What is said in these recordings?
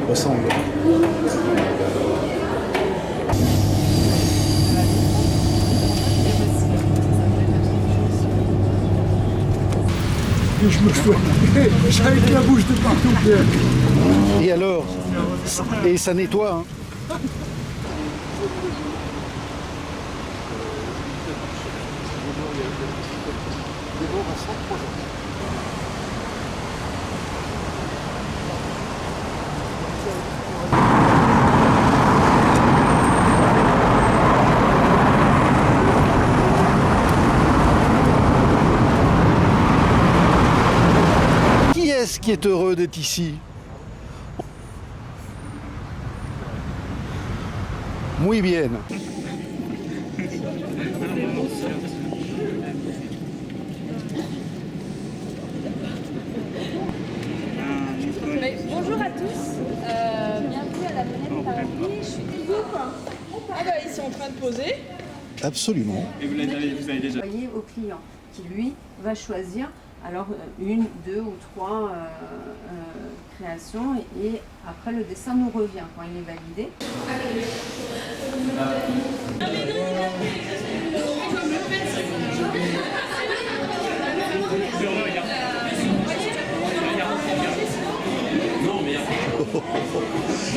ressemble. Et je me fais avec la bouche de partout, Pierre. Et alors? Et ça nettoie, hein? Qui est-ce qui est heureux d'être ici? Muy bien. Bonjour à tous, bienvenue à la planète Paris. Je suis Ah bah ils sont en train de poser. Absolument. Et vous avez déjà envoyé au client qui lui va choisir alors une, deux ou trois créations et après le dessin nous revient quand il est validé.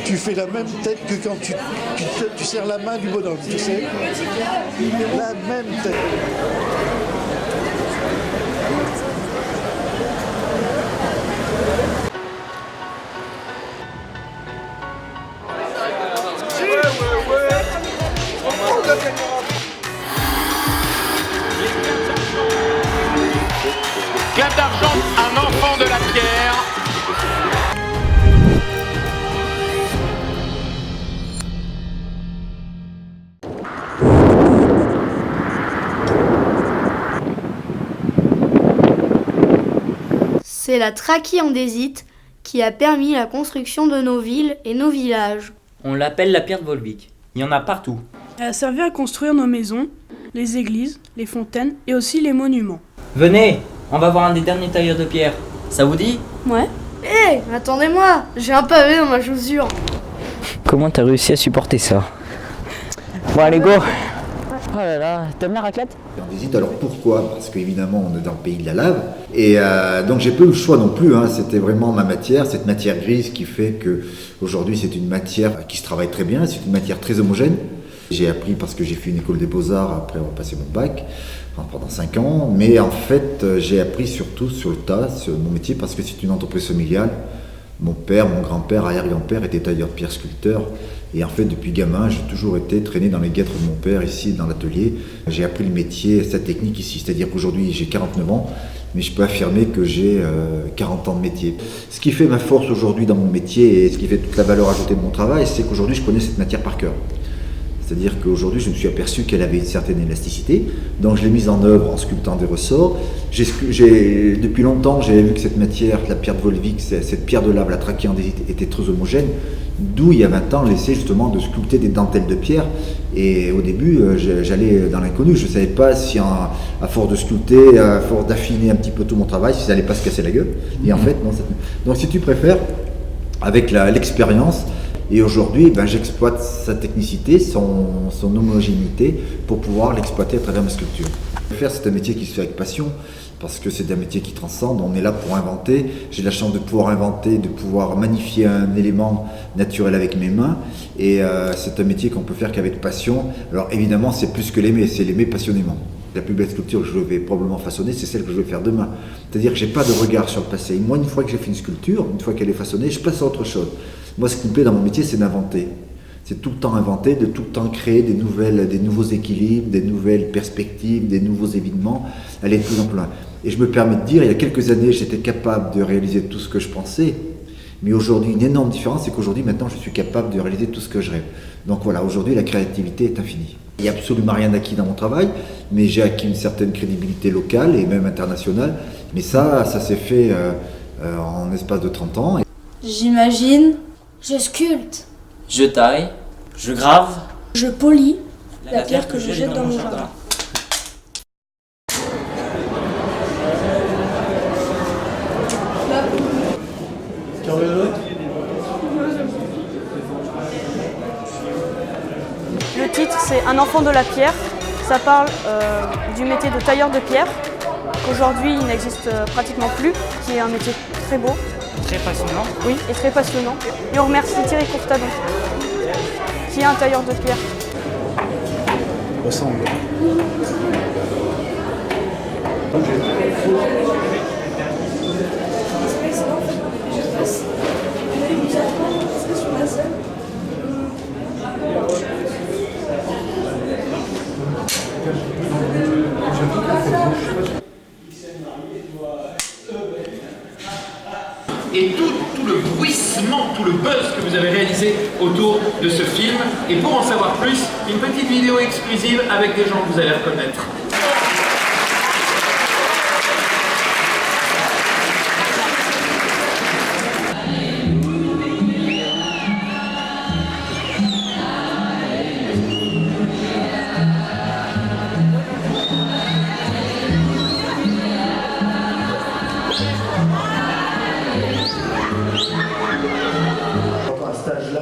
Tu fais la même tête que quand tu serres la main du bonhomme, tu sais? La même tête. Clap d'argent, un enfant de la pierre. C'est la trachyandésite qui a permis la construction de nos villes et nos villages. On l'appelle la pierre de Volvic. Il y en a partout. Elle a servi à construire nos maisons, les églises, les fontaines et aussi les monuments. Venez, on va voir un des derniers tailleurs de pierre. Ça vous dit? Ouais. Hé, attendez-moi, j'ai un pavé dans ma chaussure. Comment t'as réussi à supporter ça? Bon allez go. Oh là là, t'aimes la raclette? On hésite, alors pourquoi? Parce qu'évidemment on est dans le pays de la lave et donc j'ai peu le choix non plus, hein. C'était vraiment ma matière, cette matière grise qui fait que aujourd'hui c'est une matière qui se travaille très bien, c'est une matière très homogène. J'ai appris parce que j'ai fait une école des beaux-arts après avoir passé mon bac pendant 5 ans, mais en fait j'ai appris surtout sur le tas, sur mon métier, parce que c'est une entreprise familiale. Mon père, mon grand-père, arrière-grand-père était tailleur de pierre sculpteur. Et en fait, depuis gamin, j'ai toujours été traîné dans les guêtres de mon père, ici, dans l'atelier. J'ai appris le métier, sa technique ici. C'est-à-dire qu'aujourd'hui, j'ai 49 ans, mais je peux affirmer que j'ai 40 ans de métier. Ce qui fait ma force aujourd'hui dans mon métier et ce qui fait toute la valeur ajoutée de mon travail, c'est qu'aujourd'hui, je connais cette matière par cœur. C'est-à-dire qu'aujourd'hui, je me suis aperçu qu'elle avait une certaine élasticité. Donc, je l'ai mise en œuvre en sculptant des ressorts. Depuis longtemps, j'avais vu que cette matière, la pierre de Volvic, cette pierre de lave, la trachyandésite, était très homogène. D'où, il y a 20 ans, l'essai justement de sculpter des dentelles de pierre. Et au début, j'allais dans l'inconnu. Je ne savais pas si, à force de sculpter, à force d'affiner un petit peu tout mon travail, si ça n'allait pas se casser la gueule. Et en fait, non. Donc, si tu préfères, avec l'expérience, et aujourd'hui, j'exploite sa technicité, son homogénéité pour pouvoir l'exploiter à travers ma sculpture. Faire, c'est un métier qui se fait avec passion, parce que c'est un métier qui transcende. On est là pour inventer. J'ai la chance de pouvoir inventer, de pouvoir magnifier un élément naturel avec mes mains. Et c'est un métier qu'on peut faire qu'avec passion. Alors évidemment, c'est plus que l'aimer, c'est l'aimer passionnément. La plus belle sculpture que je vais probablement façonner, c'est celle que je vais faire demain. C'est-à-dire que je n'ai pas de regard sur le passé. Moi, une fois que j'ai fait une sculpture, une fois qu'elle est façonnée, je passe à autre chose. Moi, ce qui me plaît dans mon métier, c'est d'inventer. C'est tout le temps inventer, de tout le temps créer des nouveaux équilibres, des nouvelles perspectives, des nouveaux évidements, aller de plus en plus loin. Et je me permets de dire, il y a quelques années, j'étais capable de réaliser tout ce que je pensais, mais aujourd'hui, une énorme différence, c'est qu'aujourd'hui, maintenant, je suis capable de réaliser tout ce que je rêve. Donc voilà, aujourd'hui, la créativité est infinie. Il n'y a absolument rien acquis dans mon travail, mais j'ai acquis une certaine crédibilité locale et même internationale. Mais ça s'est fait en espace de 30 ans. J'imagine, je sculpte, Je taille, je grave, Je polis la pierre que je jette dans mon jardin. titre, c'est Un enfant de la pierre. Ça parle du métier de tailleur de pierre, qu'aujourd'hui il n'existe pratiquement plus, qui est un métier très beau. Très passionnant. Oui, et très passionnant. Et on remercie Thierry Courtadon, qui est un tailleur de pierre. Ressemble. Et tout le bruissement, tout le buzz que vous avez réalisé autour de ce film. Et pour en savoir plus, une petite vidéo exclusive avec des gens que vous allez reconnaître. Un stage là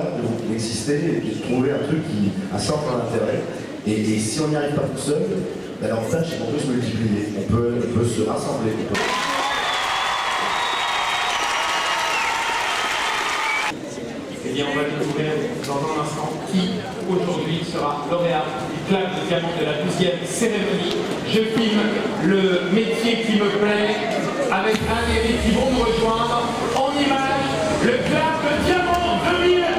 d'exister et de trouver un truc qui a un centre d'intérêt. Et si on n'y arrive pas tout seul, ben l'avantage c'est qu'on peut se multiplier, on peut se rassembler. Eh bien, on va découvrir dans un instant qui aujourd'hui sera lauréat du Clap de Diamant de la 12e cérémonie. Je filme le métier qui me plaît avec un des qui vont me rejoindre en image, le Clap de Diamant 2000.